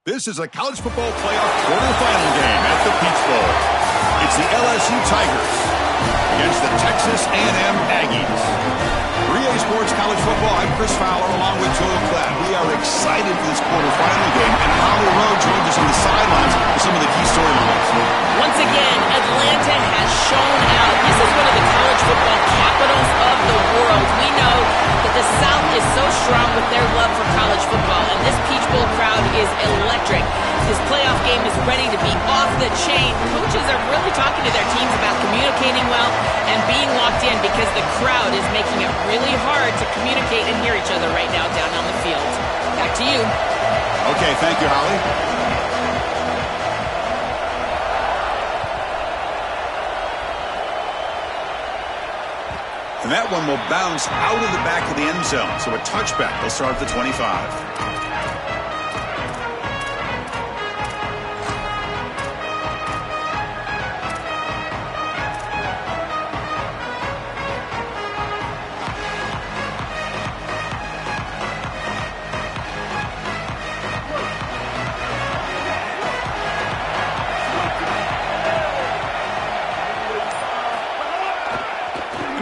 This is a college football playoff quarterfinal game at the Peach Bowl. It's the LSU Tigers against the Texas A&M Aggies. 3A Sports College Football, I'm Chris Fowler along with Joel Klatt. We are excited for this quarterfinal game, and Holly Rowe joins us on the sidelines for some of the key storylines. Once again, Atlanta has shown out. This is one of the college football capitals of the world. We know that the South is so strong with their love for college football, and this Peach Bowl crowd is electric. This playoff game is ready to be off the chain. Coaches are really talking to their teams about communicating well and being locked in because the crowd is making it really hard to communicate and hear each other right now down on the field. Back to you. Okay, thank you, Holly. And that one will bounce out of the back of the end zone. So a touchback. They'll start at the 25.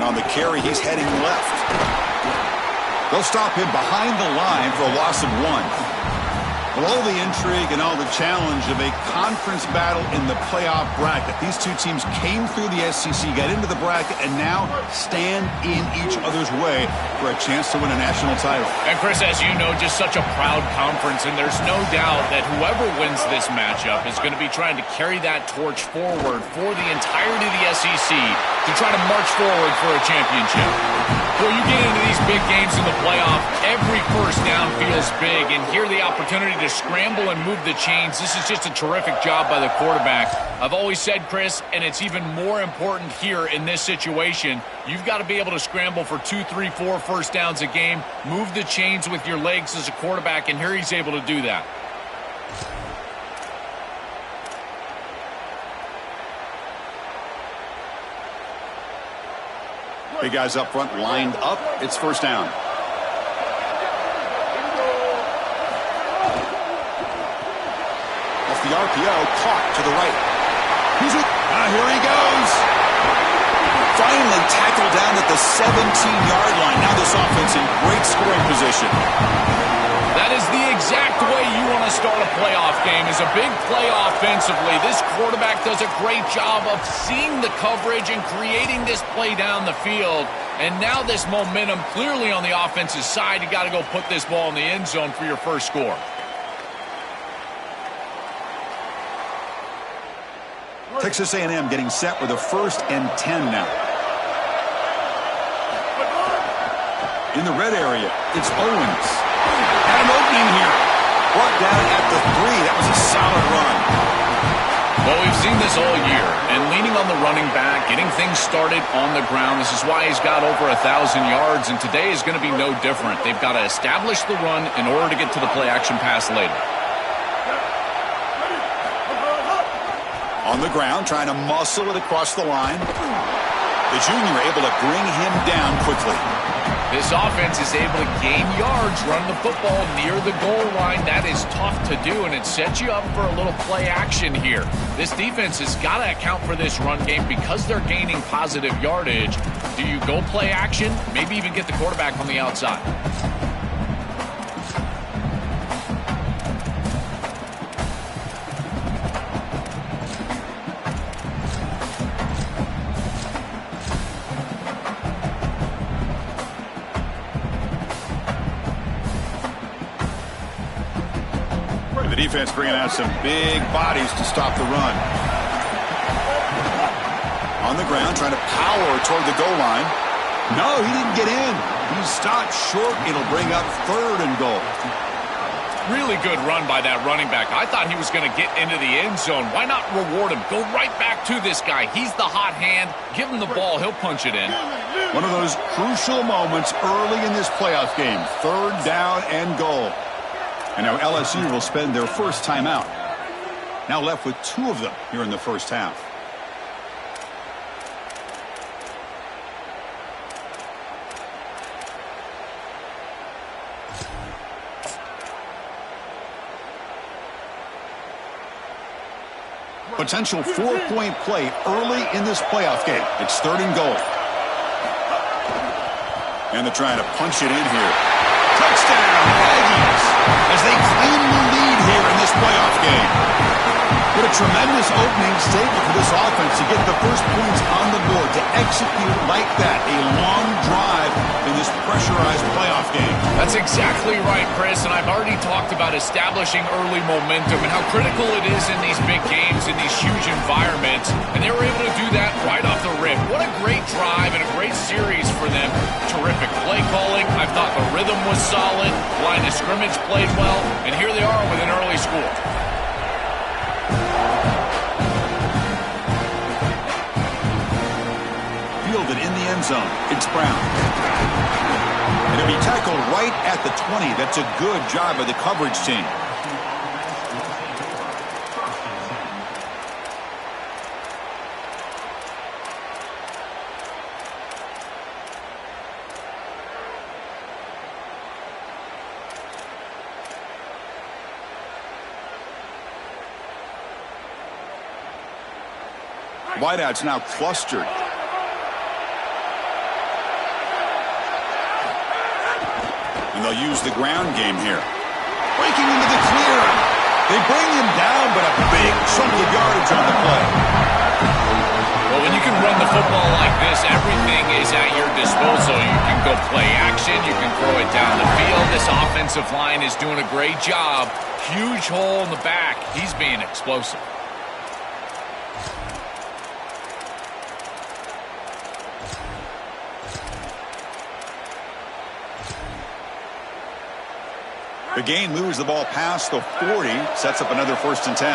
On the carry, he's heading left. They'll stop him behind the line for a loss of 1. With all the intrigue and all the challenge of a conference battle in the playoff bracket, these two teams came through the SEC, got into the bracket, and now stand in each other's way for a chance to win a national title. And Chris, as you know, just such a proud conference, and there's no doubt that whoever wins this matchup is going to be trying to carry that torch forward for the entirety of the SEC to try to march forward for a championship. Well, you get into these big games in the playoff, every first down feels big, and here the opportunity to scramble and move the chains. This is just a terrific job by the quarterback. I've always said, Chris, and it's even more important here in this situation, you've got to be able to scramble for 2, 3, 4 first downs a game, move the chains with your legs as a quarterback, and here he's able to do that. Big guys up front lined up. It's first down. Off the RPO, caught to the right. Here he goes. Finally tackled down at the 17-yard line. Now this offense in great scoring position. That is the exact way you want to start a playoff game, is a big play offensively. This quarterback does a great job of seeing the coverage and creating this play down the field. And now this momentum clearly on the offensive side. You got to go put this ball in the end zone for your first score. Texas A&M getting set with a 1st and 10 now. In the red area, it's Owens. And an opening here. Brought down at the 3. That was a solid run. Well, we've seen this all year, and leaning on the running back, getting things started on the ground. This is why he's got over 1,000 yards, and today is going to be no different. They've got to establish the run in order to get to the play-action pass later. On the ground, trying to muscle it across the line. The junior able to bring him down quickly. This offense is able to gain yards, run the football near the goal line. That is tough to do, and it sets you up for a little play action here. This defense has got to account for this run game because they're gaining positive yardage. Do you go play action? Maybe even get the quarterback on the outside. The defense bringing out some big bodies to stop the run. On the ground, trying to power toward the goal line. No, he didn't get in. He stopped short. It'll bring up 3rd and goal. Really good run by that running back. I thought he was going to get into the end zone. Why not reward him? Go right back to this guy. He's the hot hand. Give him the ball. He'll punch it in. One of those crucial moments early in this playoff game. 3rd down and goal. And now LSU will spend their first timeout. Now left with 2 of them here in the first half. Potential 4-point play early in this playoff game. It's 3rd and goal. And they're trying to punch it in here. Touchdown, Aggies, as they claim the lead here in this playoff game. What a tremendous opening statement for this offense to get the first points on the board, to execute like that, a long drive in this pressurized playoff game. That's exactly right, Chris, and I've already talked about establishing early momentum and how critical it is in these big games, in these huge environments, and they were able to do that right off the rip. What a great drive and a great series for them. Terrific play calling. I thought the rhythm was solid, line of scrimmage played well, and here they are with an early score. Fielded in the end zone. It's Brown. And he'll be tackled right at the 20. That's a good job by the coverage team. Wideouts now clustered. And they'll use the ground game here. Breaking into the clear. They bring him down, but a big chunk of yardage on the play. Well, when you can run the football like this, everything is at your disposal. You can go play action. You can throw it down the field. This offensive line is doing a great job. Huge hole in the back. He's being explosive. The gain moves the ball past the 40, sets up another 1st and 10.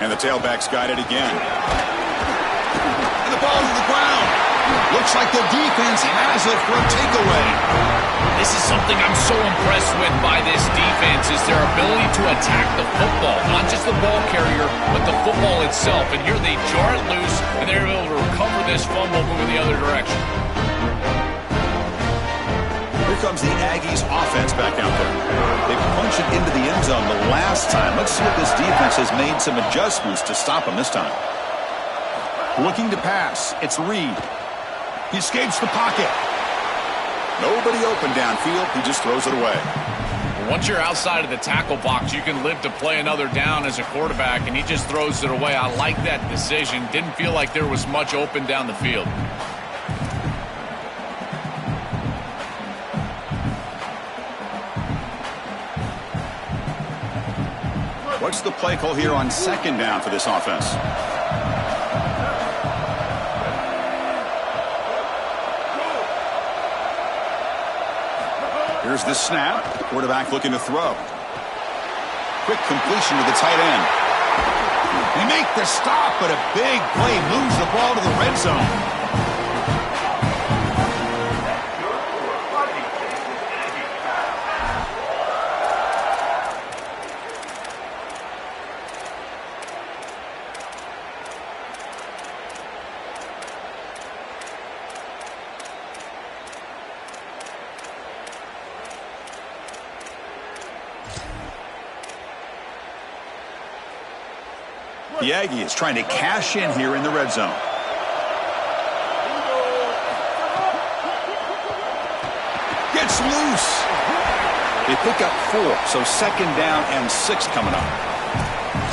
And the tailback's got it again. And the ball to the ground. Looks like the defense has it for a takeaway. This is something I'm so impressed with by this defense, is their ability to attack the football. Not just the ball carrier, but the football itself. And here they jar it loose, and they're able to recover this fumble moving the other direction. Here comes the Aggies offense back out there. They punched it into the end zone the last time. Let's see if this defense has made some adjustments to stop them this time. Looking to pass. It's Reed. He escapes the pocket. Nobody open downfield. He just throws it away. Once you're outside of the tackle box, you can live to play another down as a quarterback, and he just throws it away. I like that decision. Didn't feel like there was much open down the field. What's the play call here on 2nd down for this offense? Here's the snap. Quarterback looking to throw. Quick completion to the tight end. They make the stop, but a big play moves the ball to the red zone. The Aggie is trying to cash in here in the red zone. Gets loose. They pick up 4, so 2nd down and 6 coming up.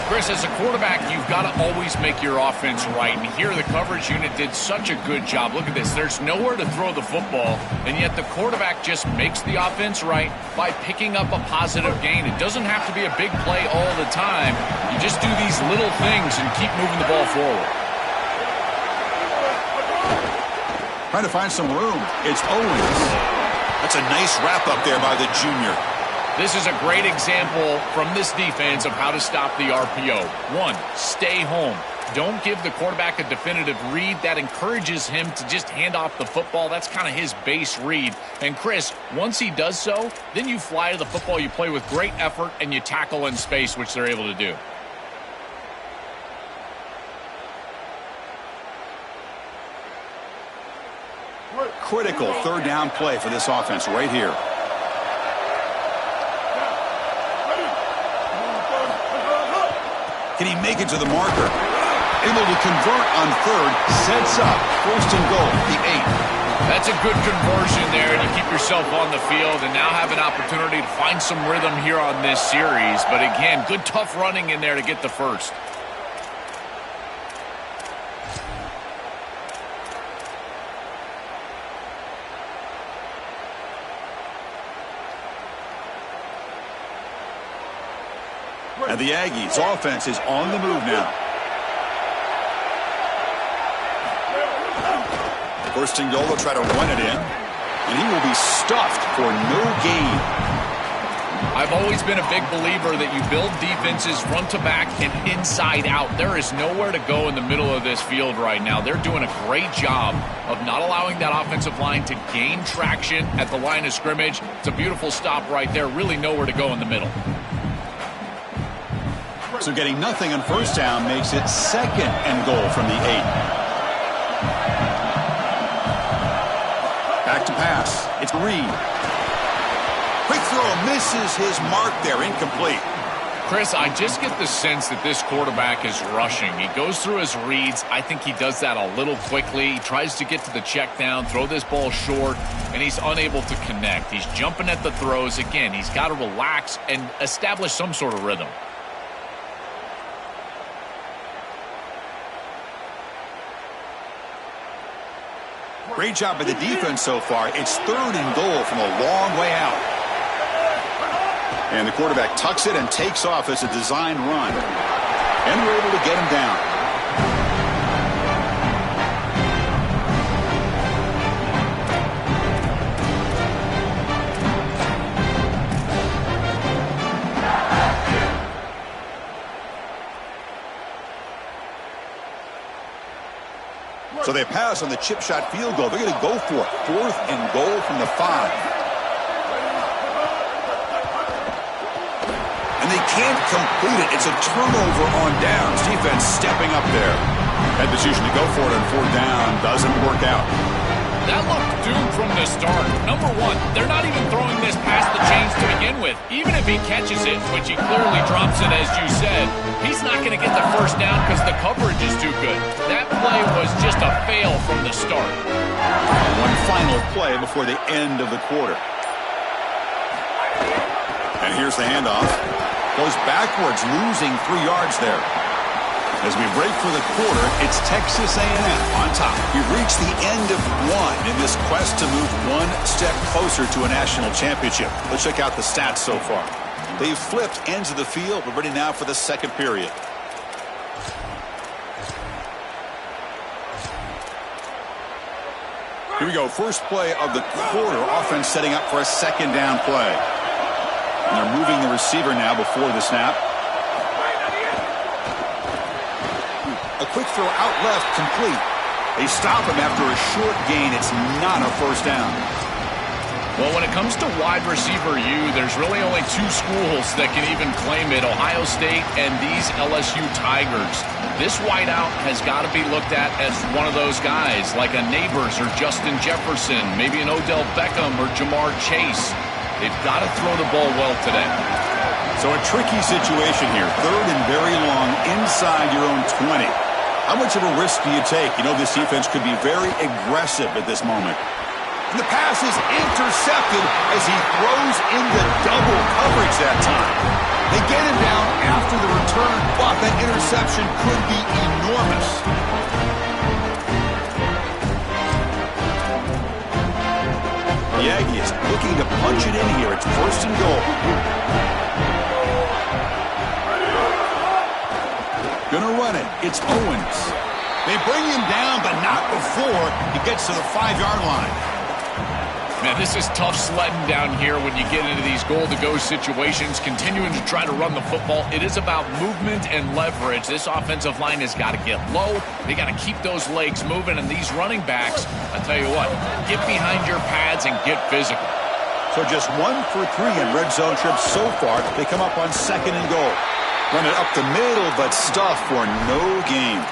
Chris, as a quarterback, you've got to always make your offense right. And here the coverage unit did such a good job. Look at this. There's nowhere to throw the football, and yet the quarterback just makes the offense right by picking up a positive gain. It doesn't have to be a big play all the time. You just do these little things and keep moving the ball forward. Trying to find some room. It's Owens. That's a nice wrap up there by the junior. This is a great example from this defense of how to stop the RPO. 1, stay home. Don't give the quarterback a definitive read. That encourages him to just hand off the football. That's kind of his base read. And Chris, once he does so, then you fly to the football. You play with great effort, and you tackle in space, which they're able to do. Critical third down play for this offense right here. Can he make it to the marker? Able to convert on third, sets up first and goal, the 8. That's a good conversion there, and you keep yourself on the field and now have an opportunity to find some rhythm here on this series. But again, good tough running in there to get the first. And the Aggies' offense is on the move now. First and goal, they'll try to run it in. And he will be stuffed for no gain. I've always been a big believer that you build defenses front to back and inside out. There is nowhere to go in the middle of this field right now. They're doing a great job of not allowing that offensive line to gain traction at the line of scrimmage. It's a beautiful stop right there. Really nowhere to go in the middle. So getting nothing on first down makes it second and goal from the 8. Back to pass. It's Reed. Quick throw misses his mark there. Incomplete. Chris, I just get the sense that this quarterback is rushing. He goes through his reads. I think he does that a little quickly. He tries to get to the check down, throw this ball short, and he's unable to connect. He's jumping at the throws. Again, he's got to relax and establish some sort of rhythm. Great job by the defense so far. It's third and goal from a long way out. And the quarterback tucks it and takes off as a design run. And we're able to get him down. So they pass on the chip shot field goal. They're going to go for it. Fourth and goal from the 5. And they can't complete it. It's a turnover on downs. Defense stepping up there. That decision to go for it on fourth down doesn't work out. That looked doomed from the start. Number one, they're not even throwing this past the chains to begin with. Even if he catches it, which he clearly drops it as you said, he's not going to get the first down because the coverage is too good. That play was just a fail from the start. One final play before the end of the quarter. And here's the handoff. Goes backwards, losing 3 yards there. As we break for the quarter, it's Texas A&M on top. We've reached the end of one in this quest to move one step closer to a national championship. Let's check out the stats so far. They've flipped ends of the field. We're ready now for the second period. Here we go. First play of the quarter. Offense setting up for a second down play. And they're moving the receiver now before the snap. A quick throw out left, complete. They stop him after a short gain. It's not a first down. Well, when it comes to wide receiver U, there's really only 2 schools that can even claim it, Ohio State and these LSU Tigers. This wideout has got to be looked at as one of those guys, like a Neighbors or Justin Jefferson, maybe an Odell Beckham or Jamar Chase. They've got to throw the ball well today. So a tricky situation here. Third and very long inside your own 20. How much of a risk do you take? You know this defense could be very aggressive at this moment. And the pass is intercepted as he throws into double coverage that time. They get him down after the return, but that interception could be enormous. The Aggies looking to punch it in here. It's first and goal. Gonna run it. It's Owens. They bring him down, but not before he gets to the 5-yard line. Man, this is tough sledding down here when you get into these goal-to-go situations, continuing to try to run the football. It is about movement and leverage. This offensive line has got to get low. They got to keep those legs moving, and these running backs, I tell you what, get behind your pads and get physical. So just 1 for 3 in red zone trips so far. They come up on second and goal. Run it up the middle, but stuff for no gain.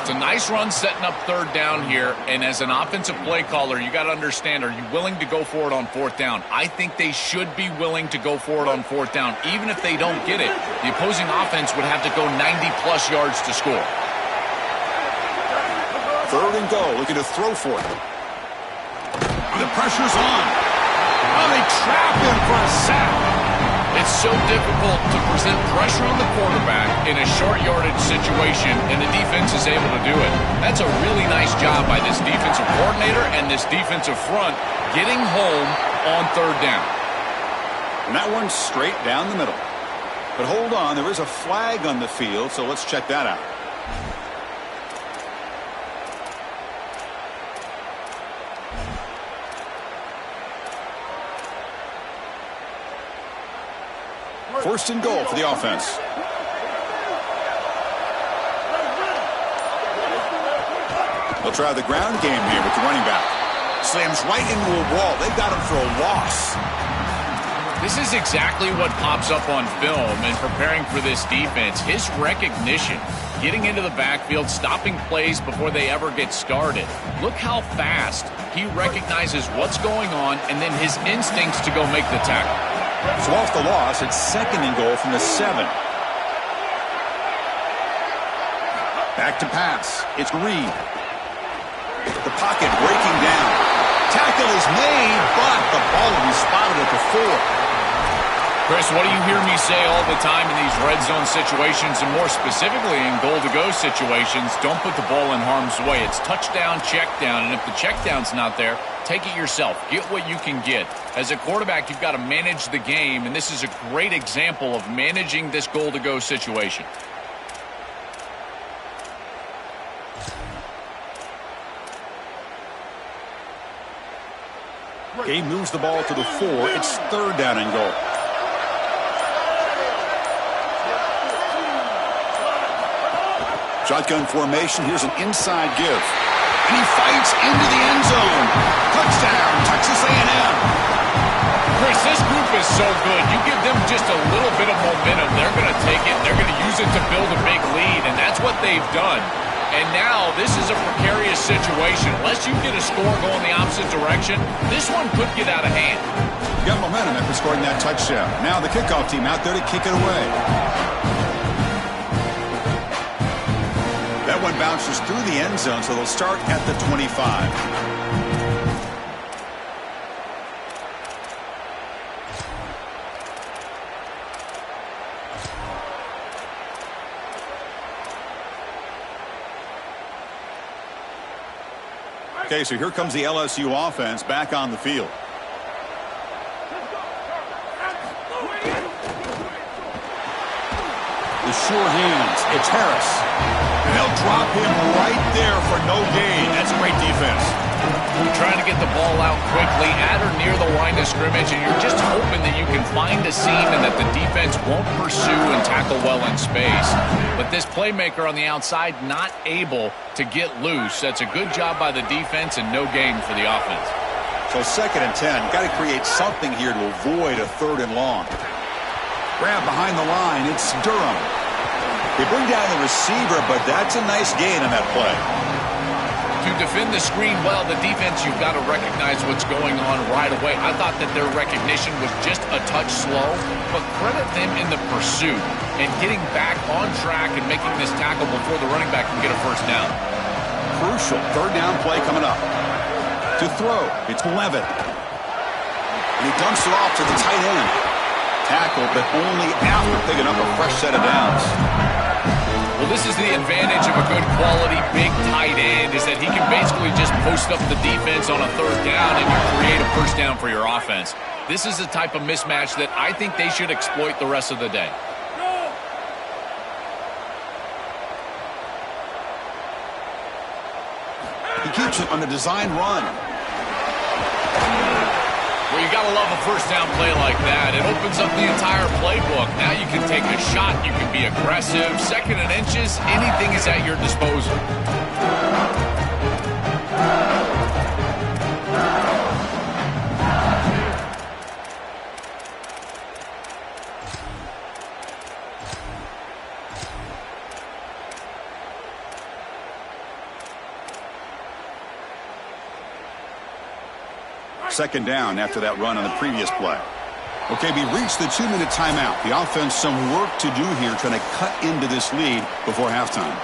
It's a nice run setting up third down here, and as an offensive play caller, you got to understand, are you willing to go for it on fourth down? I think they should be willing to go for it on fourth down. Even if they don't get it, the opposing offense would have to go 90-plus yards to score. Third and goal, looking to throw for it. The pressure's on. Oh, they trap him for a sack. It's so difficult to present pressure on the quarterback in a short yardage situation, and the defense is able to do it. That's a really nice job by this defensive coordinator and this defensive front getting home on third down. And that one's straight down the middle. But hold on, there is a flag on the field, so let's check that out. First and goal for the offense. They'll try the ground game here with the running back. Slams right into a wall. They've got him for a loss. This is exactly what pops up on film in preparing for this defense. His recognition, getting into the backfield, stopping plays before they ever get started. Look how fast he recognizes what's going on and then his instincts to go make the tackle. So off the loss, it's second and goal from the 7. Back to pass. It's Reed. The pocket breaking down. Tackle is made, but the ball will be spotted at the 4. Chris, what do you hear me say all the time in these red zone situations, and more specifically in goal-to-go situations? Don't put the ball in harm's way. It's touchdown, check down, and if the check down's not there, take it yourself. Get what you can get. As a quarterback, you've got to manage the game, and this is a great example of managing this goal-to-go situation. Game moves the ball to the 4. It's third down and goal. Shotgun formation. Here's an inside give. And he fights into the end zone. Touchdown, Texas A&M. Chris, this group is so good. You give them just a little bit of momentum, they're going to take it, they're going to use it to build a big lead, and that's what they've done. And now this is a precarious situation. Unless you get a score going the opposite direction, this one could get out of hand. You got momentum after scoring that touchdown. Now the kickoff team out there to kick it away. That one bounces through the end zone, so they'll start at the 25. Okay, so here comes the LSU offense back on the field. The sure hands. It's Harris. And they'll drop him right there for no gain. That's great defense. You're trying to get the ball out quickly at or near the line of scrimmage, and you're just hoping that you can find a seam and that the defense won't pursue and tackle well in space. But this playmaker on the outside not able to get loose. That's a good job by the defense and no gain for the offense. So second and 10. Got to create something here to avoid a third and long. Grab behind the line. It's Durham. They bring down the receiver, but that's a nice gain on that play. To defend the screen well, the defense, you've got to recognize what's going on right away. I thought that their recognition was just a touch slow, but credit them in the pursuit and getting back on track and making this tackle before the running back can get a first down. Crucial third down play coming up. To throw, it's Levitt. And he dumps it off to the tight end. Tackle, but only after picking up a fresh set of downs. Well, this is the advantage of a good quality big tight end, is that he can basically just post up the defense on a third down and you create a first down for your offense. This is the type of mismatch that I think they should exploit the rest of the day. He keeps it on a design run. Well, you got to love a first down play like that. It opens up the entire playbook. Now you can take a shot. You can be aggressive. Second and inches, anything is at your disposal. Second down after that run on the previous play. Okay, we reached the 2-minute timeout. The offense some work to do here trying to cut into this lead before halftime.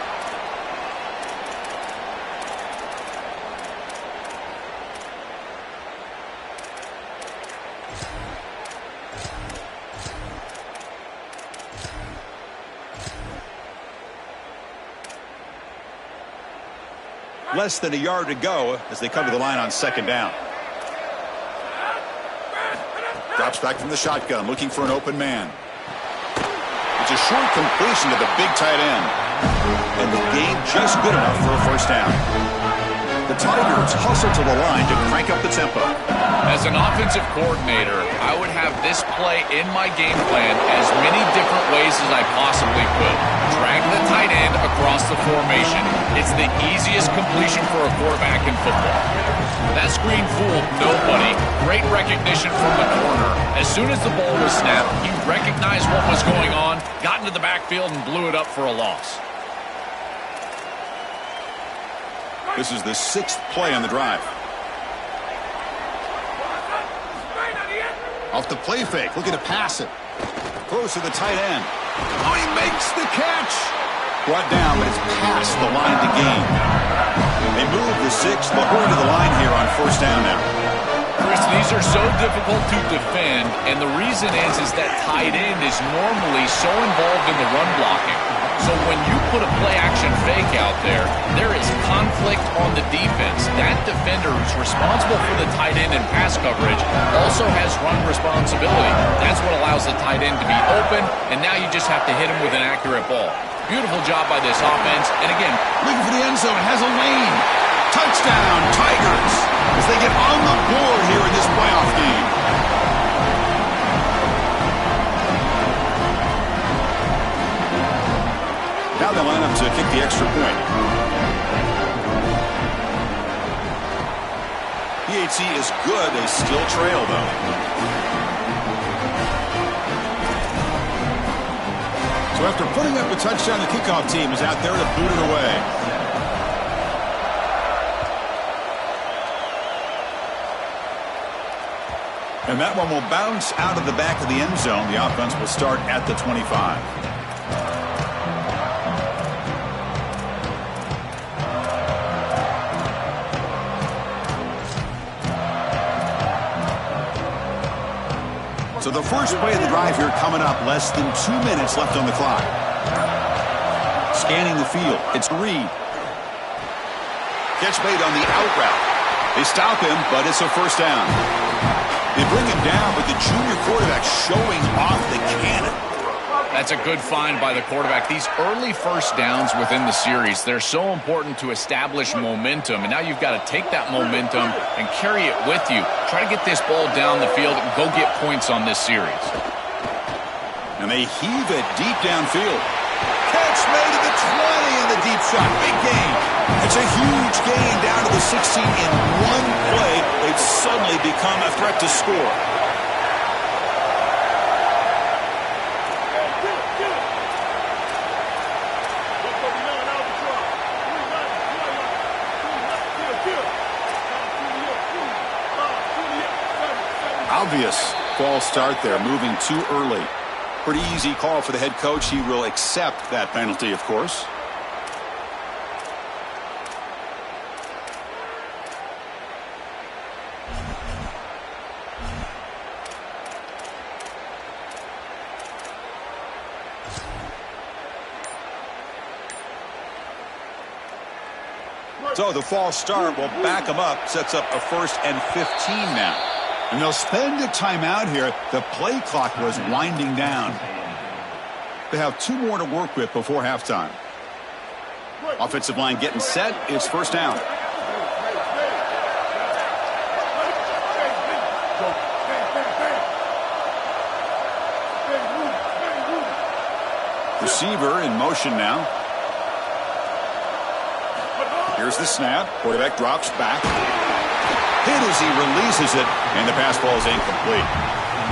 Less than a yard to go as they come to the line on second down. Drops back from the shotgun, looking for an open man. It's a short completion to the big tight end. And the game just good enough for a first down. The Tigers hustle to the line to crank up the tempo. As an offensive coordinator, I would have this play in my game plan as many different ways as I possibly could. Drag the tight end across the formation. It's the easiest completion for a quarterback in football. That screen fooled nobody. Great recognition from the corner. As soon as the ball was snapped, he recognized what was going on, got into the backfield, and blew it up for a loss. This is the 6th play on the drive. Off the play fake, looking to pass it. Throws to the tight end. Oh, he makes the catch. Brought down, but it's past the line to gain. They move the 6th. They'll hurry to the line here on first down now. Chris, these are so difficult to defend, and the reason is that tight end is normally so involved in the run blocking. So when you put a play-action fake out there, there is conflict on the defense. That defender who's responsible for the tight end and pass coverage also has run responsibility. That's what allows the tight end to be open, and now you just have to hit him with an accurate ball. Beautiful job by this offense, and again, looking for the end zone, has a lane. Touchdown, Tigers, as they get on the board here in this playoff game. Now they line up to kick the extra point. PAT is good. They still trail, though. So after putting up a touchdown, the kickoff team is out there to boot it away. And that one will bounce out of the back of the end zone. The offense will start at the 25. So the first play of the drive here coming up. Less than 2 minutes left on the clock. Scanning the field. It's Reed. Catch made on the out route. They stop him, but it's a first down. They bring him down, but the junior quarterback showing off the cannon. That's a good find by the quarterback. These early first downs within the series, they're so important to establish momentum. And now you've got to take that momentum and carry it with you. Try to get this ball down the field and go get points on this series. And they heave it deep downfield. Catch made at the 20 in the deep shot. Big gain. It's a huge gain down to the 16 in one play. They've suddenly become a threat to score. Obvious false start there, moving too early. Pretty easy call for the head coach. He will accept that penalty, of course. So the false start will back them up, sets up a 1st and 15 now. And they'll spend a timeout here. The play clock was winding down. They have 2 more to work with before halftime. Offensive line getting set. It's first down. Receiver in motion now. Here's the snap. Quarterback drops back. Hit as he releases it, and the pass ball is incomplete.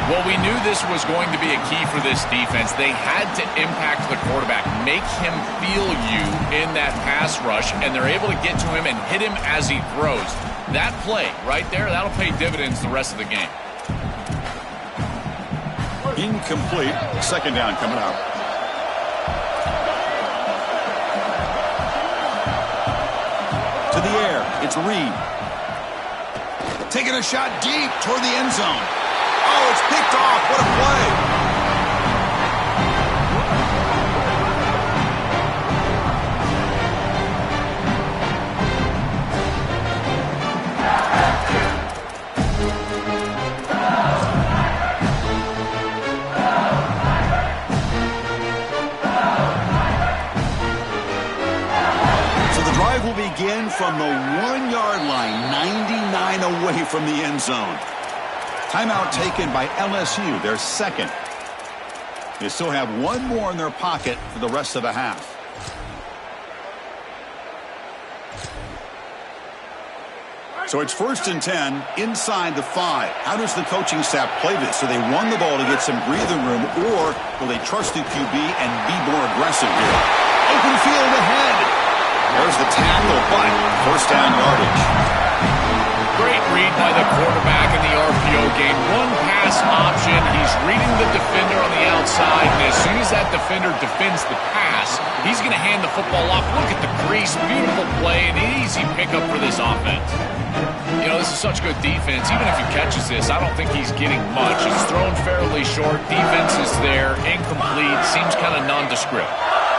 Well, we knew this was going to be a key for this defense. They had to impact the quarterback, make him feel you in that pass rush, and they're able to get to him and hit him as he throws. That play right there, that'll pay dividends the rest of the game. Incomplete. Second down coming up. To the air. It's Reed. Taking a shot deep toward the end zone. Oh, it's picked off. What a play. Will begin from the 1-yard line, 99 away from the end zone. Timeout taken by LSU, their second. They still have one more in their pocket for the rest of the half. So it's 1st and 10 inside the 5. How does the coaching staff play this? Do they run the ball to get some breathing room, or will they trust the QB and be more aggressive here? Open field ahead. There's the tackle, but first down yardage. Great read by the quarterback in the RPO game. One pass option. He's reading the defender on the outside, and as soon as that defender defends the pass, he's going to hand the football off. Look at the crease. Beautiful play, an easy pickup for this offense. You know, this is such good defense. Even if he catches this, I don't think he's getting much. It's thrown fairly short. Defense is there. Incomplete. Seems kind of nondescript.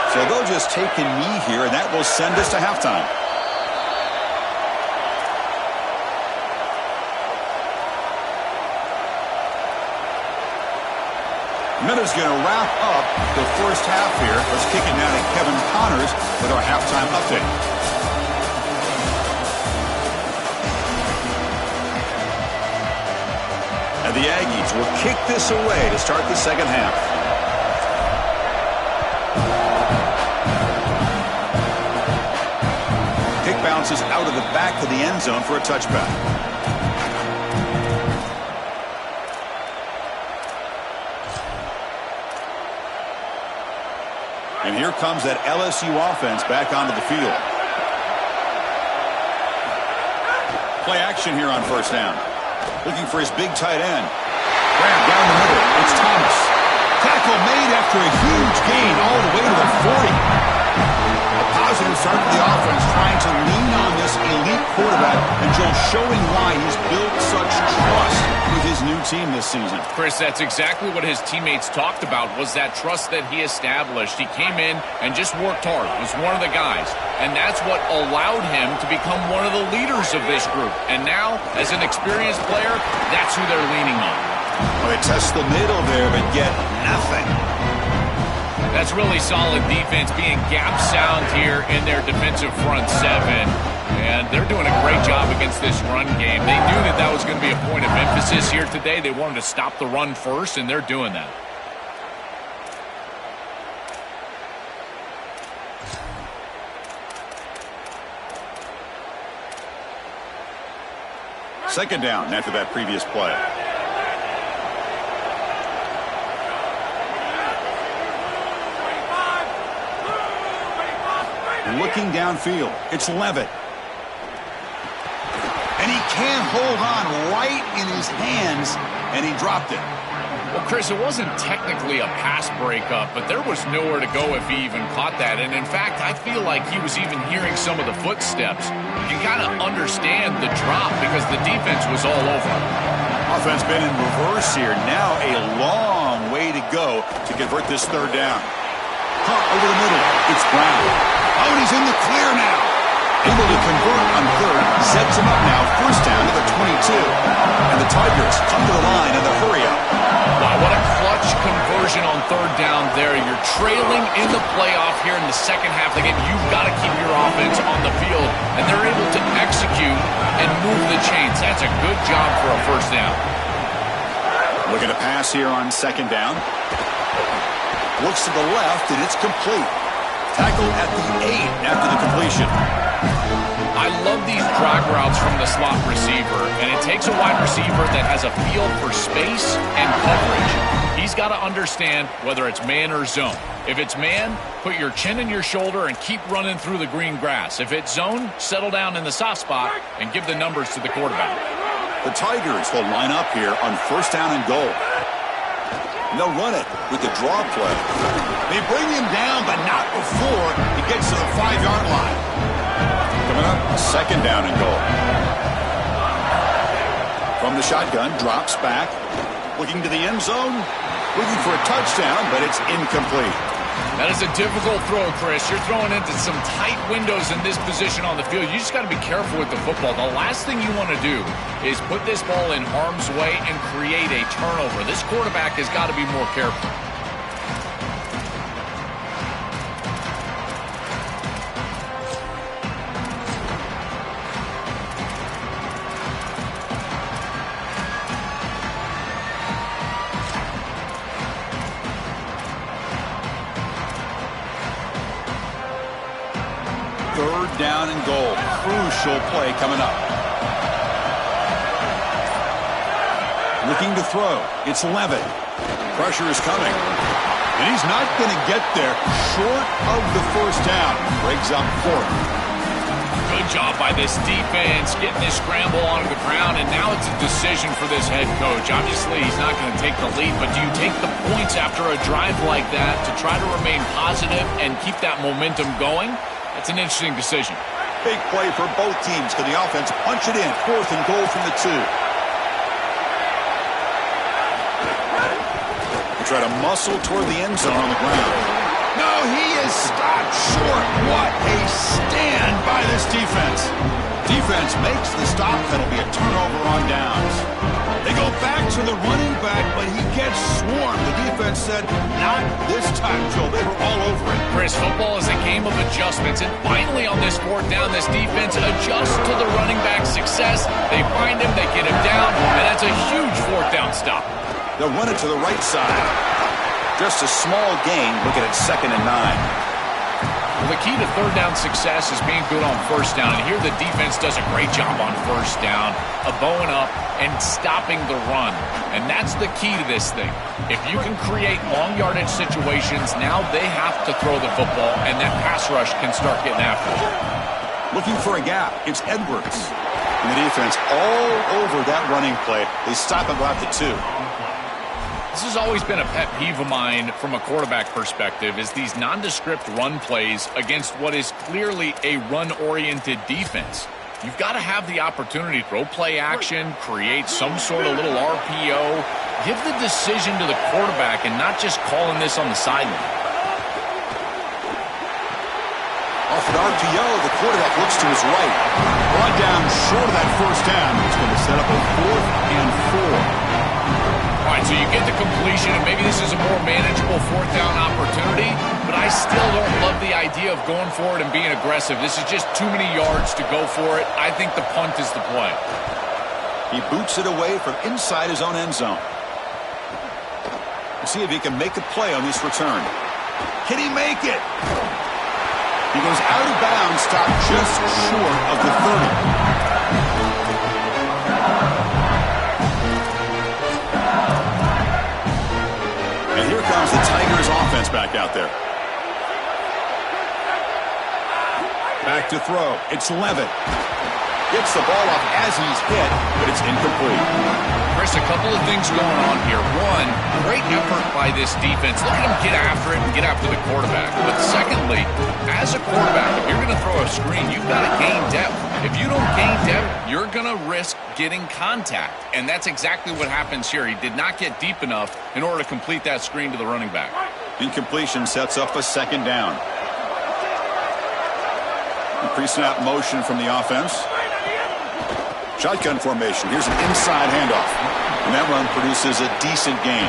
So they'll just take a knee here, and that will send us to halftime. Minutes going to wrap up the first half here. Let's kick it down to Kevin Connors with our halftime update. And the Aggies will kick this away to start the second half. Bounces out of the back of the end zone for a touchback. And here comes that LSU offense back onto the field. Play action here on first down. Looking for his big tight end. Grab down the middle. It's Thomas. Tackle made after a huge gain all the way to the 40. Positive start to the offense, trying to lean on this elite quarterback, and Joel showing why he's built such trust with his new team this season. Chris, that's exactly what his teammates talked about, was that trust that he established. He came in and just worked hard, was one of the guys, and that's what allowed him to become one of the leaders of this group. And now, as an experienced player, that's who they're leaning on. Well, they test the middle there, but get nothing. That's really solid defense, being gap sound here in their defensive front seven. And they're doing a great job against this run game. They knew that that was going to be a point of emphasis here today. They wanted to stop the run first, and they're doing that. Second down after that previous play. Looking downfield, it's Levitt. And he can't hold on right in his hands, and he dropped it. Well, Chris, it wasn't technically a pass breakup, but there was nowhere to go if he even caught that. And in fact, I feel like he was even hearing some of the footsteps. You can kind of understand the drop because the defense was all over him. Offense been in reverse here. Now a long way to go to convert this third down. Hunt over the middle. It's Brown. Oh, and he's in the clear now. Able to convert on third. Sets him up now. First down to the 22. And the Tigers come to the line in the hurry up. Wow, what a clutch conversion on third down there. You're trailing in the playoff here in the second half of the game. You've got to keep your offense on the field, and they're able to execute and move the chains. That's a good job for a first down. Looking to pass here on second down. Looks to the left, and it's complete. Tackled at the 8 after the completion. I love these drag routes from the slot receiver, and it takes a wide receiver that has a feel for space and coverage. He's got to understand whether it's man or zone. If it's man, put your chin in your shoulder and keep running through the green grass. If it's zone, settle down in the soft spot and give the numbers to the quarterback. The Tigers will line up here on first down and goal. And they'll run it with the draw play. They bring him down, but not before he gets to the 5-yard line. Coming up, second down and goal. From the shotgun, drops back. Looking to the end zone. Looking for a touchdown, but it's incomplete. That is a difficult throw, Chris. You're throwing into some tight windows in this position on the field. You just got to be careful with the football. The last thing you want to do is put this ball in harm's way and create a turnover. This quarterback has got to be more careful. Third down and goal. Crucial play coming up. Looking to throw. It's Levitt. Pressure is coming. And he's not going to get there. Short of the first down. Breaks up fourth. Good job by this defense getting this scramble onto the ground, and now it's a decision for this head coach. Obviously, he's not going to take the lead, but do you take the points after a drive like that to try to remain positive and keep that momentum going? That's an interesting decision. Big play for both teams. Can the offense punch it in? Fourth and goal from the 2. They try to muscle toward the end zone on the ground. No, he is stopped short. What a stand by this defense. Defense makes the stop. That'll be a turnover on downs. They go back to the running back, but he gets swarmed. The defense said, not this time, Joe. They were all over it. Chris, football is a game of adjustments, and finally on this fourth down, this defense adjusts to the running back's success. They find him, they get him down, and that's a huge fourth down stop. They'll run it to the right side. Just a small gain. Looking at 2nd and 9. Well, the key to third down success is being good on first down, and here the defense does a great job on first down of bowing up and stopping the run, and that's the key to this thing. If you can create long yardage situations, now they have to throw the football, and that pass rush can start getting after it. Looking for a gap. It's Edwards. And the defense all over that running play. They stop about the 2. This has always been a pet peeve of mine from a quarterback perspective, is these nondescript run plays against what is clearly a run-oriented defense. You've got to have the opportunity to throw play action, create some sort of little RPO, give the decision to the quarterback and not just calling this on the sideline. Off an RPO, the quarterback looks to his right. Brought down short of that first down. It's going to set up a 4th and 4. All right, so you get the completion, and maybe this is a more manageable fourth down opportunity, but I still don't love the idea of going for it and being aggressive. This is just too many yards to go for it. I think the punt is the play. He boots it away from inside his own end zone. Let's see if he can make a play on this return. Can he make it? He goes out of bounds, stopped just short of the 30. Here comes the Tigers offense back out there. Back to throw. It's Levitt. Gets the ball off as he's hit, but it's incomplete. Chris, a couple of things going on here. One, great effort by this defense. Look at him get after it and get after the quarterback. But secondly, as a quarterback, if you're going to throw a screen, you've got to gain depth. If you don't gain depth, you're going to risk getting contact. And that's exactly what happens here. He did not get deep enough in order to complete that screen to the running back. Incompletion sets up a 2nd down. Pre-snap motion from the offense. Shotgun formation. Here's an inside handoff. And that run produces a decent gain.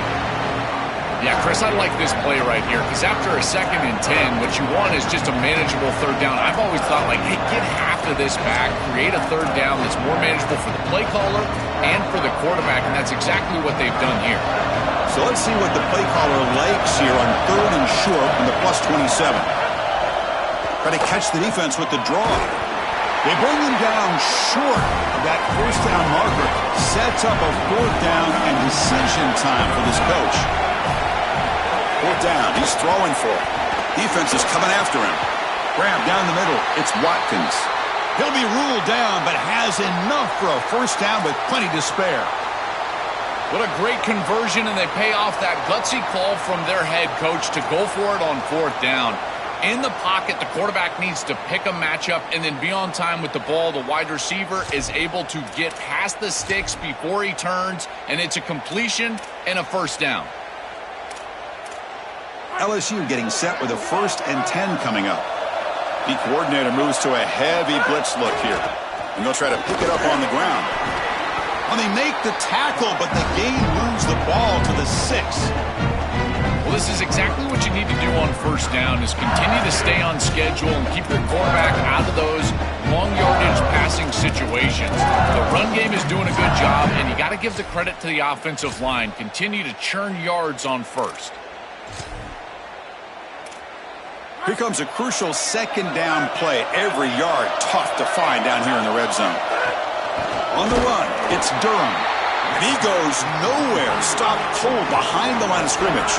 Yeah, Chris, I like this play right here because after a 2nd and 10, what you want is just a manageable third down. I've always thought, like, hey, get half of this back, create a third down that's more manageable for the play caller and for the quarterback, and that's exactly what they've done here. So let's see what the play caller likes here on 3rd and short from the +27. Try to catch the defense with the draw. They bring him down short of that first down marker. Sets up a fourth down and decision time for this coach. Fourth down. He's throwing for it. Defense is coming after him. Grab down the middle. It's Watkins. He'll be ruled down, but has enough for a first down with plenty to spare. What a great conversion, and they pay off that gutsy call from their head coach to go for it on fourth down. In the pocket, the quarterback needs to pick a matchup and then be on time with the ball. The wide receiver is able to get past the sticks before he turns, and it's a completion and a first down. LSU getting set with a 1st and 10 coming up. The coordinator moves to a heavy blitz look here, and they'll try to pick it up on the ground. Well, they make the tackle, but the game moves the ball to the 6. Well, this is exactly what you need to do on first down, is continue to stay on schedule and keep your quarterback out of those long yardage passing situations. The run game is doing a good job, and you got to give the credit to the offensive line. Continue to churn yards on first. Here comes a crucial second down play. Every yard tough to find down here in the red zone. On the run, it's Durham. And he goes nowhere. Stopped cold behind the line of scrimmage.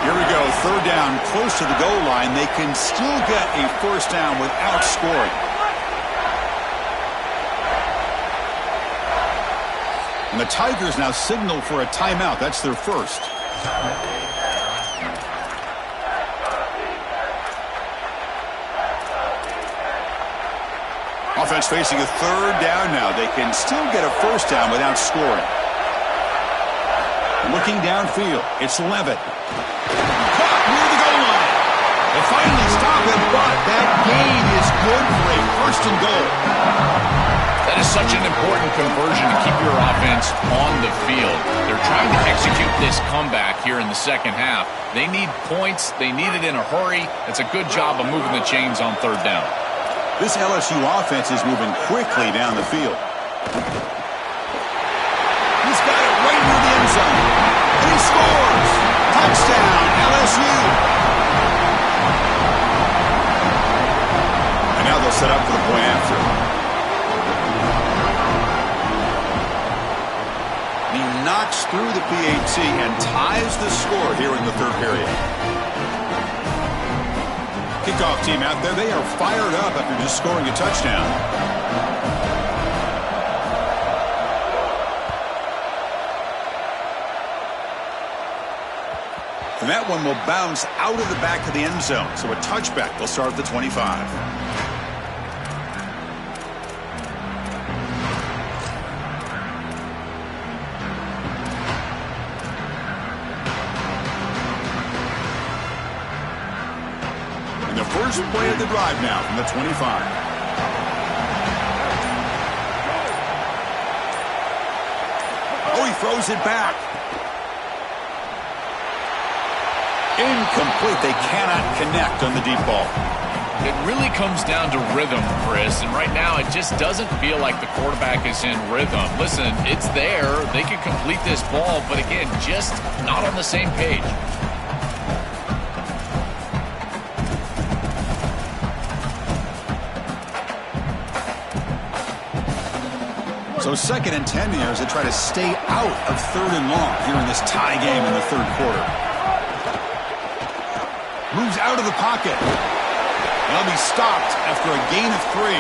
Here we go. Third down, close to the goal line. They can still get a first down without scoring. And the Tigers now signal for a timeout. That's their first. Offense facing a third down now. They can still get a first down without scoring. Looking downfield, it's Levitt. Caught near the goal line. They finally stop it, but that gain is good for a first and goal. That is such an important conversion to keep your offense on the field. They're trying to execute this comeback here in the second half. They need points. They need it in a hurry. It's a good job of moving the chains on third down. This LSU offense is moving quickly down the field. He's got it right near the end zone. And he scores! Touchdown, LSU! And now they'll set up for the point after. He knocks through the PAT and ties the score here in the third period. Kickoff team out there. They are fired up after just scoring a touchdown. And that one will bounce out of the back of the end zone. So a touchback. They'll start at the 25. First play of the drive now from the 25. Oh, he throws it back. Incomplete. They cannot connect on the deep ball. It really comes down to rhythm, Chris, and right now it just doesn't feel like the quarterback is in rhythm. Listen, it's there. They can complete this ball, but again, just not on the same page. So 2nd and 10 here as they try to stay out of 3rd and long here in this tie game in the third quarter. Moves out of the pocket. They'll be stopped after a gain of 3.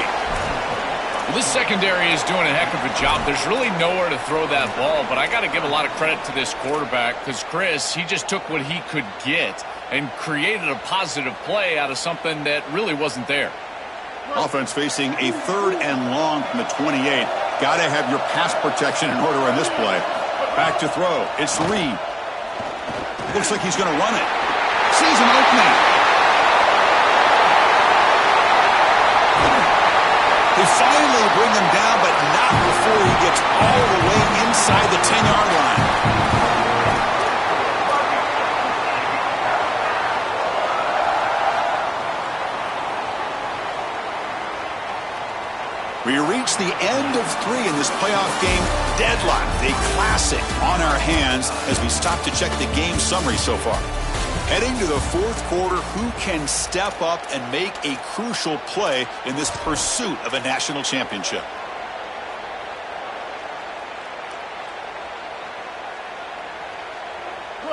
Well, this secondary is doing a heck of a job. There's really nowhere to throw that ball, but I got to give a lot of credit to this quarterback because, Chris, he just took what he could get and created a positive play out of something that really wasn't there. Offense facing a 3rd and long from the 28. Got to have your pass protection in order on this play. Back to throw. It's Reed. Looks like he's going to run it. Sees an opening. They finally bring him down, but not before he gets all the way inside the 10-yard line. We reach the end of 3 in this playoff game. Deadlocked, a classic on our hands as we stop to check the game summary so far. Heading to the fourth quarter, who can step up and make a crucial play in this pursuit of a national championship?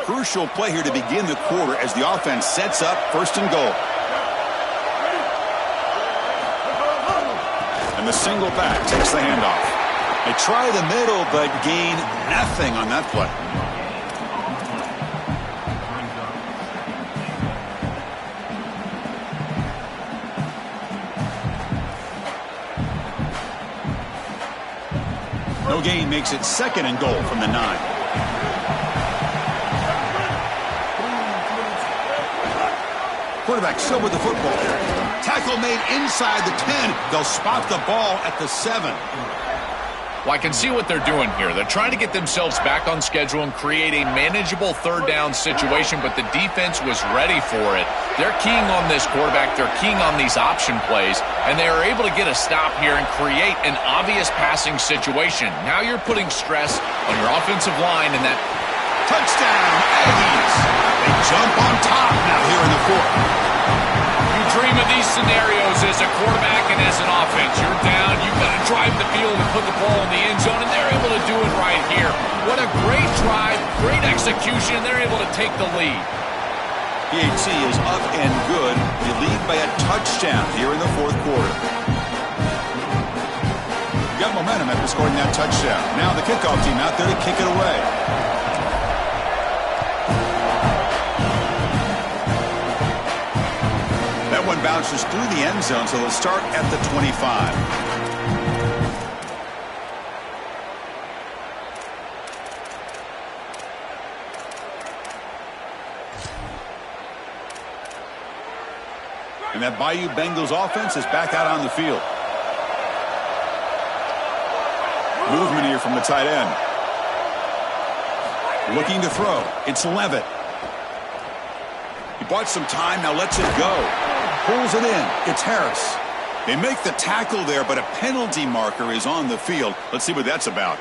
Crucial play here to begin the quarter as the offense sets up first and goal. And the single back takes the handoff. They try the middle, but gain nothing on that play. No gain makes it second and goal from the 9. Quarterback still with the football. Tackle made inside the 10. They'll spot the ball at the 7. Well, I can see what they're doing here. They're trying to get themselves back on schedule and create a manageable third down situation, but the defense was ready for it. They're keying on this quarterback. They're keying on these option plays, and they are able to get a stop here and create an obvious passing situation. Now you're putting stress on your offensive line, and that touchdown, Aggies. They jump on top now here in the fourth. You dream of these scenarios as a quarterback and as an offense. You're down, you've got to drive the field and put the ball in the end zone, and they're able to do it right here. What a great drive, great execution. They're able to take the lead. PAT is up and good. They lead by a touchdown here in the fourth quarter. Got momentum after scoring that touchdown. Now the kickoff team out there to kick it away. That one bounces through the end zone, so they'll start at the 25. And that Bayou Bengals offense is back out on the field. Movement here from the tight end. Looking to throw. It's Levitt. He bought some time, now lets it go. Pulls it in. It's Harris. They make the tackle there, but a penalty marker is on the field. Let's see what that's about.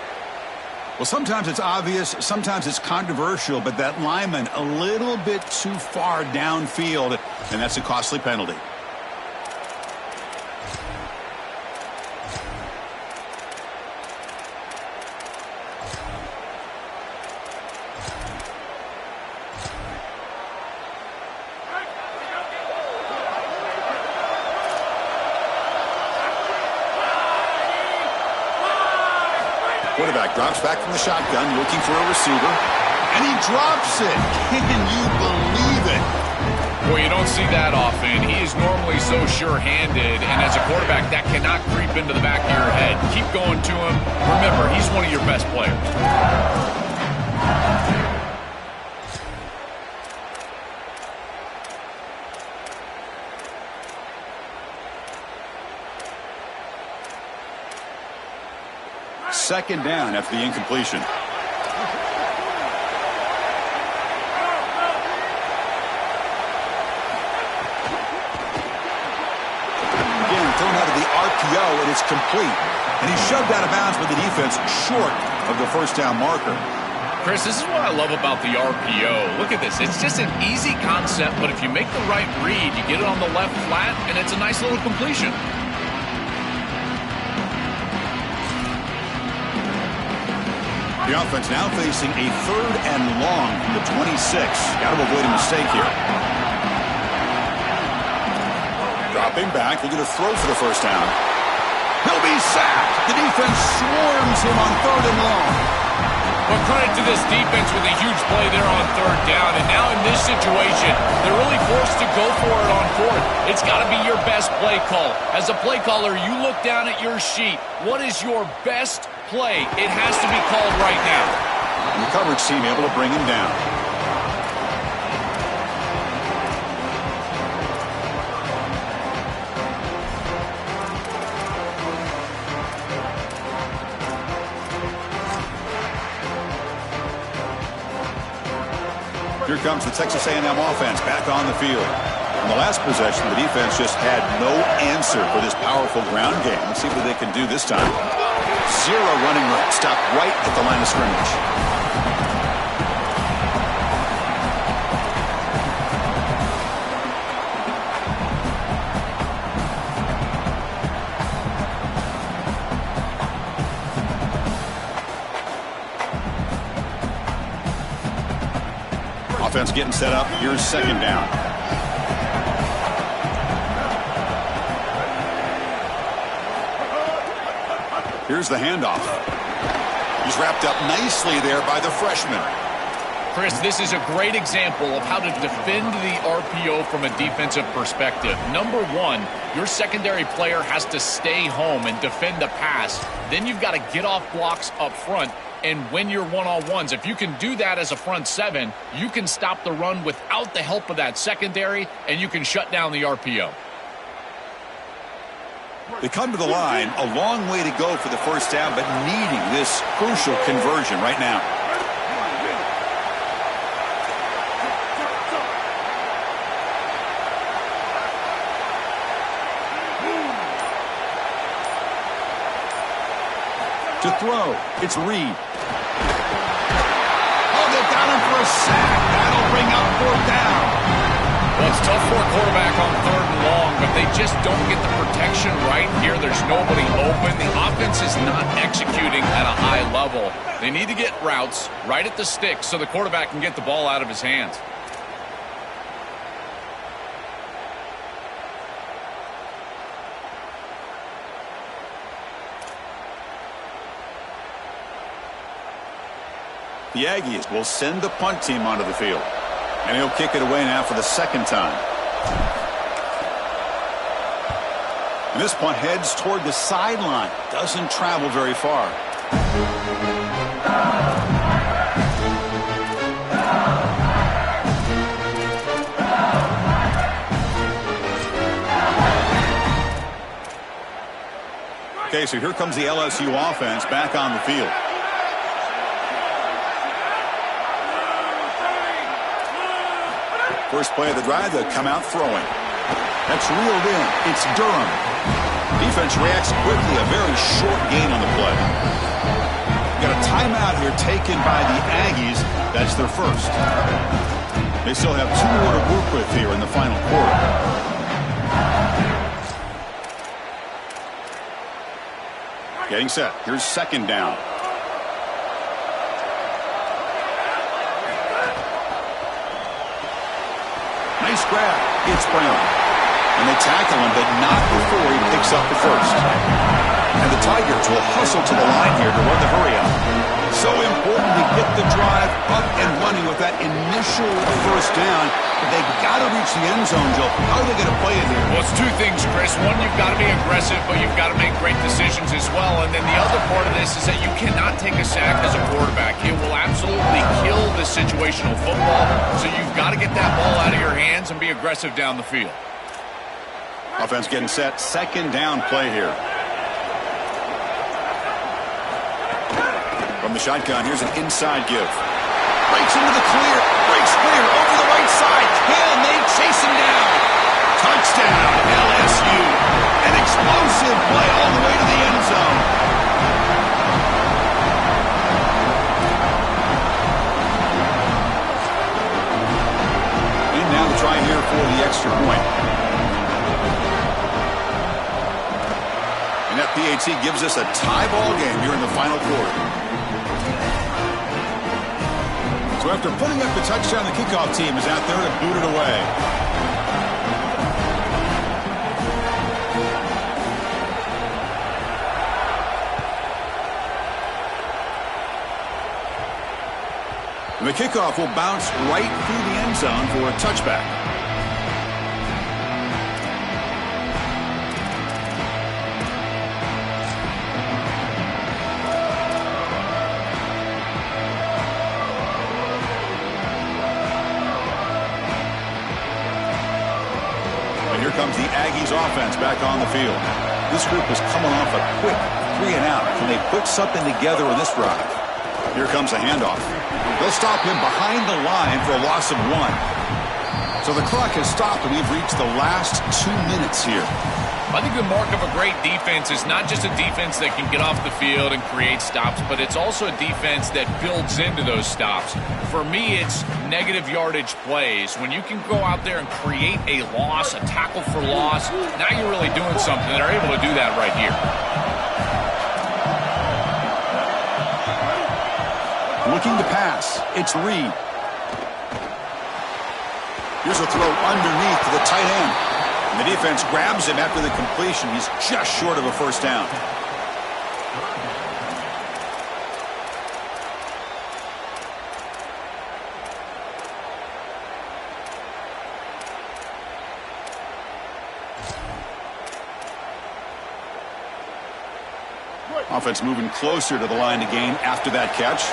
Well, sometimes it's obvious, sometimes it's controversial, but that lineman a little bit too far downfield, and that's a costly penalty. Quarterback drops back from the shotgun, looking for a receiver, and he drops it. Can you believe it? Well, you don't see that often. He is normally so sure-handed, and as a quarterback, that cannot creep into the back of your head. Keep going to him. Remember, he's one of your best players. Second down after the incompletion. Again, thrown out of the RPO, and it's complete. And he shoved out of bounds with the defense short of the first down marker. Chris, this is what I love about the RPO. Look at this. It's just an easy concept, but if you make the right read, you get it on the left flat, and it's a nice little completion. The offense now facing a third and long from the 26. Got to avoid a mistake here. Dropping back, looking to throw for the first down. He'll be sacked. The defense swarms him on third and long. But credit to this defense with a huge play there on third down. And now in this situation, they're really forced to go for it on fourth. It's got to be your best play call. As a play caller, you look down at your sheet. What is your best play? It has to be called right now. And the coverage team able to bring him down. Here comes the Texas A&M offense back on the field. In the last possession, the defense just had no answer for this powerful ground game. Let's see what they can do this time. Zero running room. Stopped right at the line of scrimmage. Offense getting set up. Here's second down. Here's the handoff. He's wrapped up nicely there by the freshman. Chris, this is a great example of how to defend the RPO from a defensive perspective. Number one, your secondary player has to stay home and defend the pass. Then you've got to get off blocks up front and win your one-on-ones. If you can do that as a front seven, you can stop the run without the help of that secondary, and you can shut down the RPO. They come to the line, a long way to go for the first down, but needing this crucial conversion right now. To throw, it's Reed. Oh, they got him for a sack. That'll bring up fourth down. Well, it's tough for a quarterback on third and long, but they just don't get the protection right here. There's nobody open. The offense is not executing at a high level. They need to get routes right at the stick so the quarterback can get the ball out of his hands. The Aggies will send the punt team onto the field. And he'll kick it away now for the second time. And this punt heads toward the sideline. Doesn't travel very far. Okay, so here comes the LSU offense back on the field. First play of the drive, they'll come out throwing. That's reeled in. It's Durham. Defense reacts quickly. A very short gain on the play. Got a timeout here taken by the Aggies. That's their first. They still have 2 more to work with here in the final quarter. Getting set. Here's second down. Nice grab. It's Brown. And they tackle him, but not before he picks up the first. And the Tigers will hustle to the line here to run the hurry-up. So important to get the drive up and running with that initial first down. But they've got to reach the end zone, Joe. How are they going to play it here? Well, it's 2 things, Chris. One, you've got to be aggressive, but you've got to make great decisions as well. And then the other part of this is that you cannot take a sack as a quarterback. It will absolutely kill the situational football. So you've got to get that ball out of your hands and be aggressive down the field. Offense getting set. Second down play here. From the shotgun, here's an inside give. Breaks into the clear. Breaks clear over the right side. Can they chase him down? Touchdown, LSU. An explosive play all the way to the end zone. And now the try here for the extra point. And that PAT gives us a tie ball game here in the final quarter. So after putting up the touchdown, the kickoff team is out there to boot it away. And the kickoff will bounce right through the end zone for a touchback. Comes the Aggies offense back on the field. This group is coming off a quick 3-and-out. Can they put something together in this drive? Here comes a handoff. They'll stop him behind the line for a loss of 1. So the clock has stopped, and we've reached the last 2 minutes here. I think the mark of a great defense is not just a defense that can get off the field and create stops, but it's also a defense that builds into those stops. For me, it's negative yardage plays. When you can go out there and create a loss, a tackle for loss, now you're really doing something. They're able to do that right here. Looking to pass. It's Reed. Here's a throw underneath to the tight end. And the defense grabs him after the completion. He's just short of a first down. Offense moving closer to the line to gain after that catch.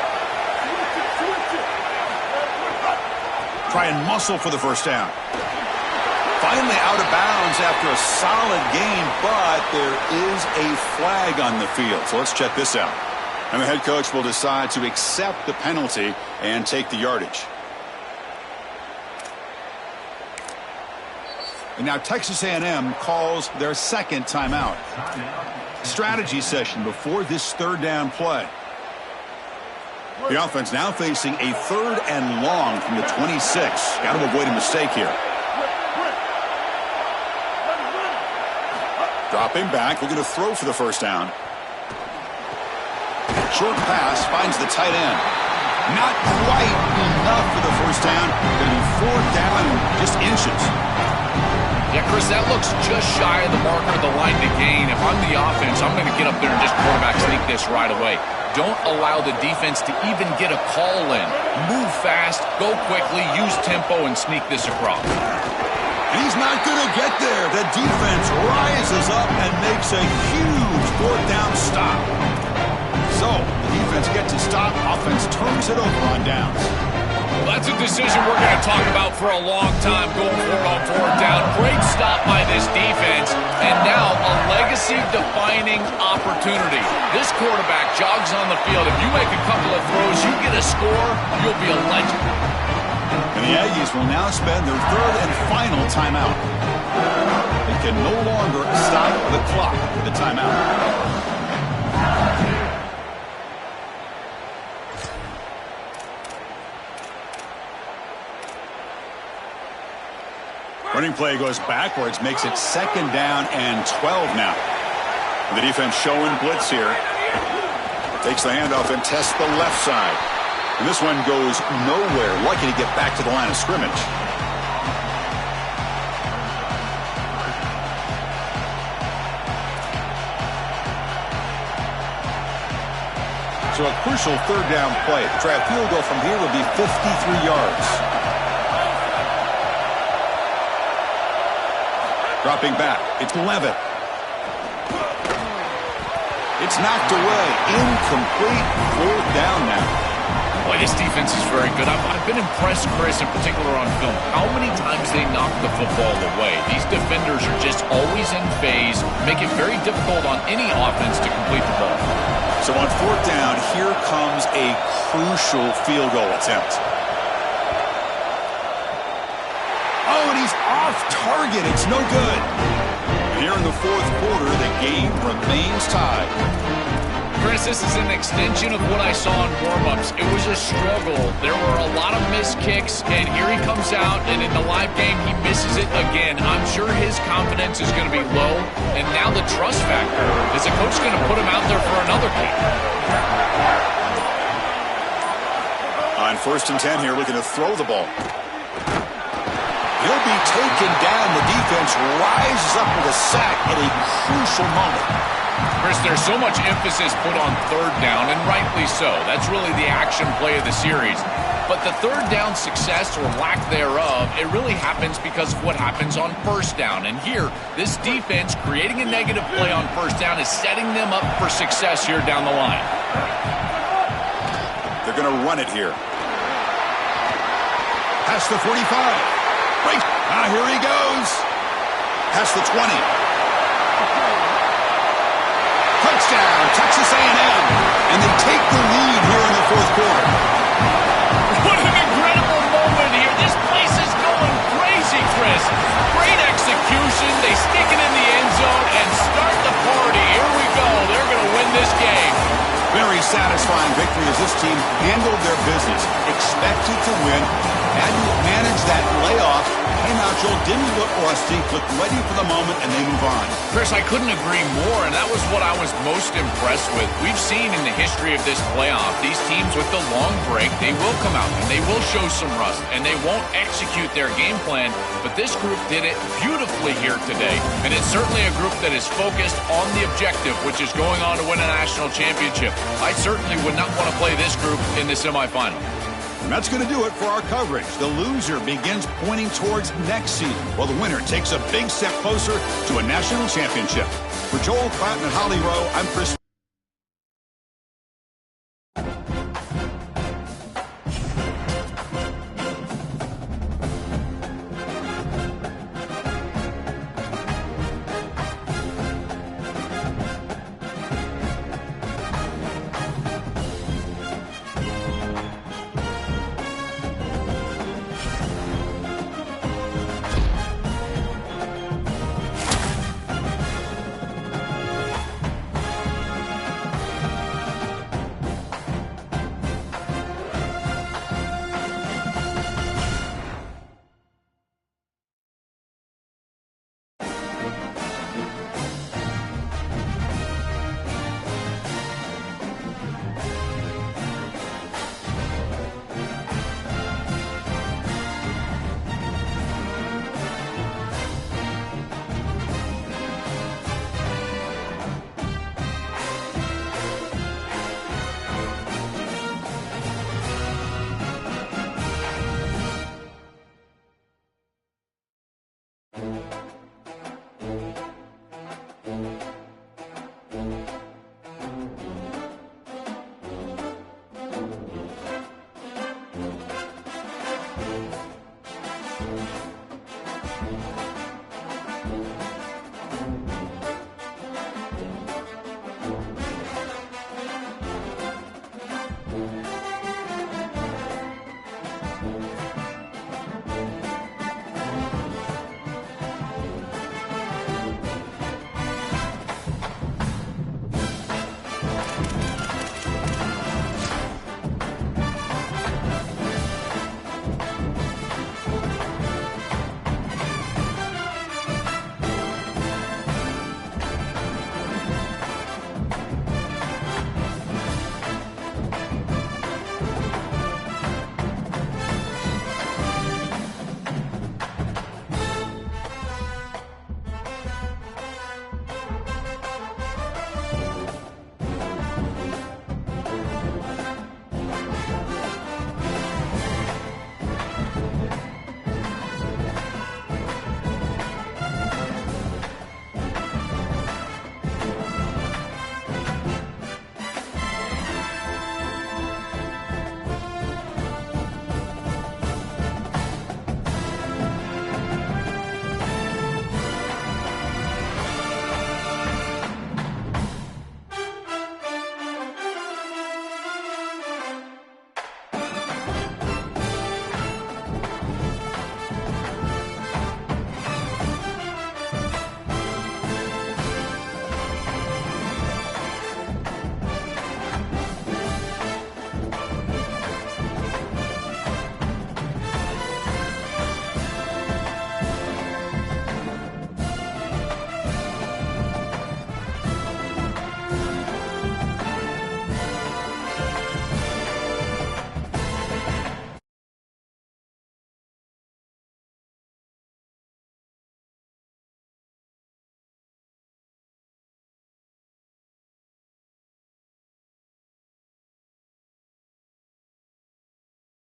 Try and muscle for the first down. Finally out of bounds after a solid game, but there is a flag on the field. So let's check this out. And the head coach will decide to accept the penalty and take the yardage. And now Texas A&M calls their second timeout. Strategy session before this third down play. The offense now facing a 3rd and long from the 26. Got to avoid a mistake here. Dropping back, looking to throw for the first down. Short pass finds the tight end. Not quite enough for the first down. Going to be 4th down and just inches. Yeah, Chris, that looks just shy of the marker of the line to gain. If I'm the offense, I'm going to get up there and just quarterback sneak this right away. Don't allow the defense to even get a call in. Move fast, go quickly, use tempo, and sneak this across. He's not going to get there. The defense rises up and makes a huge 4th down stop. So, the defense gets a stop. Offense turns it over on downs. Well, that's a decision we're going to talk about for a long time going forward on 4th down. Great stop by this defense, and now a legacy-defining opportunity. This quarterback jogs on the field. If you make a couple of throws, you get a score, you'll be a legend. And the Aggies will now spend their 3rd and final timeout. They can no longer stop the clock with the timeout. Running play goes backwards, makes it 2nd down and 12 now. The defense showing blitz here. Takes the handoff and tests the left side. And this one goes nowhere. Lucky to get back to the line of scrimmage. So a crucial 3rd down play. To try a field goal from here would be 53 yards. Dropping back. It's Levitt. It's knocked away. Incomplete. 4th down now. Boy, this defense is very good. I've been impressed, Chris, in particular on film, how many times they knock the football away. These defenders are just always in phase, make it very difficult on any offense to complete the ball. So on 4th down, here comes a crucial field goal attempt. Oh, and he's off target. It's no good. And here in the 4th quarter, the game remains tied. Chris, this is an extension of what I saw in warm-ups. It was a struggle. There were a lot of missed kicks, and here he comes out, and in the live game, he misses it again. I'm sure his confidence is going to be low, and now the trust factor. Is the coach going to put him out there for another kick? On 1st and 10 here, looking to throw the ball. He'll be taken down. The defense rises up with a sack at a crucial moment. Chris, there's so much emphasis put on 3rd down, and rightly so. That's really the action play of the series. But the 3rd down success or lack thereof, it really happens because of what happens on 1st down. And here, this defense creating a negative play on 1st down is setting them up for success here down the line. They're going to run it here. Past the 45. Break. Here he goes. Past the 20. Touchdown, Texas A&M. And they take the lead here in the 4th quarter. What an incredible moment here. This place is going crazy, Chris. Great execution. They stick it in the end zone and start the party. Here we go. They're going to win this game. Very satisfying victory as this team handled their business. Expected to win. Had to manage that layoff. Came out, Joel, didn't look rusty. Looked ready for the moment, and they move on. Chris, I couldn't agree more, and that was what I was most impressed with. We've seen in the history of this playoff, these teams with the long break, they will come out and they will show some rust, and they won't execute their game plan, but this group did it beautifully here today, and it's certainly a group that is focused on the objective, which is going on to win a national championship. I certainly would not want to play this group in the semifinal. And that's going to do it for our coverage. The loser begins pointing towards next season, while the winner takes a big step closer to a national championship. For Joel Klatt and Holly Rowe, I'm Chris.